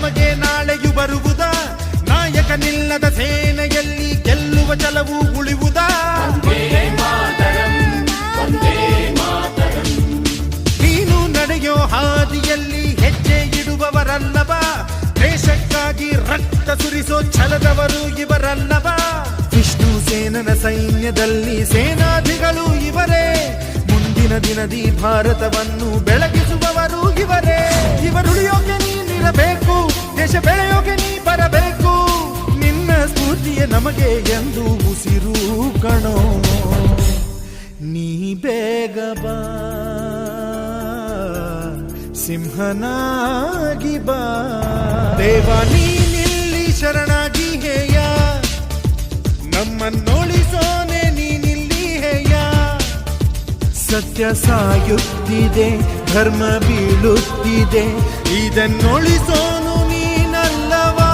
ನಮಗೆ ನಾಳೆಯು ಬರುವುದಾ? ನಾಯಕನಿಲ್ಲದ ಸೇನೆಯಲ್ಲಿ ಗೆಲ್ಲುವ ಛಲವು ಉಳಿಯುವುದಾ? ನೀನು ನಡೆಯೋ ಹಾದಿಯಲ್ಲಿ ಹೆಜ್ಜೆ ಇಡುವವರಲ್ಲವಾ? ದೇಶಕ್ಕಾಗಿ ರಕ್ತ ಸುರಿಸೋ ಛಲದವರು ಇವರಲ್ಲವಾ? ವಿಷ್ಣು ಸೇನನ ಸೈನ್ಯದಲ್ಲಿ ಸೇನಾಧಿಗಳು ಇವರೇ. ಮುಂದಿನ ದಿನದಿ ಭಾರತವನ್ನು ಬೆಳಗಿಸುವವರು ಇವರೇ. ಇವರುಳಿಯೋಕೆ ನೀನಿರಬೇಕು, ದೇಶ ಬೆಳೆಯೋಕೆ ನೀ ಬರಬೇಕು. ನಿನ್ನ ಸ್ಫೂರ್ತಿಯೇ ನಮಗೆ ಎಂದು ಉಸಿರು ಕಣೋ. ನೀ ಬೇಗ ಬಾ, ಸಿಂಹನಾಗಿ ಬಾ. ದೇವ ನೀನಿಲ್ಲಿ ಶರಣಾಗಿ ಹೇಯ, ನಮ್ಮನ್ನೋಳಿಸೋನೆ ನೀನಿಲ್ಲಿ ಹೇಯ. ಸತ್ಯ ಸಾಯುತ್ತಿದೆ, ಧರ್ಮ ಬೀಳುತ್ತಿದೆ, ಇದನ್ನೊಳಿಸೋನು ನೀನಲ್ಲವಾ?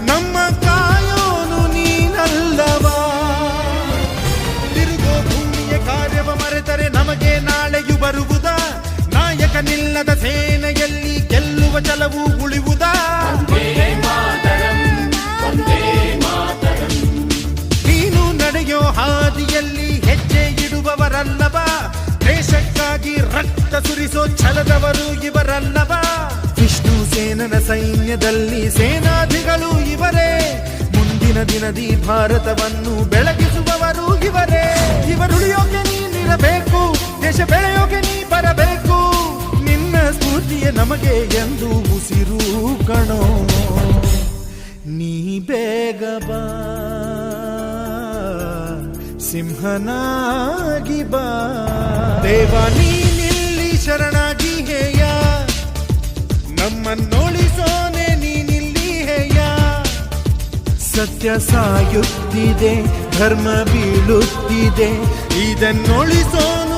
ನಮ್ಮ ಕಾಯೋನು ನೀನಲ್ಲವಾ? ತಿರುಗೋ ಭೂಮಿಯ ಕಾರ್ಯವ ಮರೆತರೆ ನಮಗೆ ನಾಳೆಯು ಬರುವುದಾ? ನಾಯಕನಿಲ್ಲದ ಸೇನೆಯಲ್ಲಿ ಗೆಲ್ಲುವ ಛಲವು ಉಳಿಯುವುದಾ? ನೀನು ನಡೆಯೋ ಹಾದಿಯಲ್ಲಿ ಹೆಜ್ಜೆ ಇಡುವವರಲ್ಲವಾ? ದೇಶಕ್ಕಾಗಿ ರಕ್ತ ಸುರಿಸೋ ಛಲದವರು ಇವರಲ್ಲವಾ? ವಿಷ್ಣು ಸೇನನ ಸೈನ್ಯದಲ್ಲಿ ಸೇನಾಧಿಗಳು ಇವರೇ. ಮುಂದಿನ ದಿನದಿ ಭಾರತವನ್ನು ಬೆಳಗಿಸುವವರು ಇವರೇ. ಇವರುಳಿಯೋಕೆ ನೀನಿರಬೇಕು, ದೇಶ ಬೆಳೆಯೋಕೆ ನೀ ಬರಬೇಕು. ನಿನ್ನ ಸ್ಫೂರ್ತಿಯೇ ನಮಗೆ ಎಂದು ಉಸಿರು ಕಣೋ. ನೀ ಬೇಗ ಬಾ, ಸಿಂಹನಾಗಿ ಬಾ. ದೇವ ನೀನಿಲ್ಲಿ ಶರಣಾಗಿ ಹೇಯ, ನಮ್ಮನ್ನೋಳಿಸೋನೆ ನೀನಿಲ್ಲಿ ಹೇಯ. ಸತ್ಯ ಸಾಯುತ್ತಿದೆ, ಧರ್ಮ ಬೀಳುತ್ತಿದೆ, ಇದನ್ನೊಳಿಸೋನು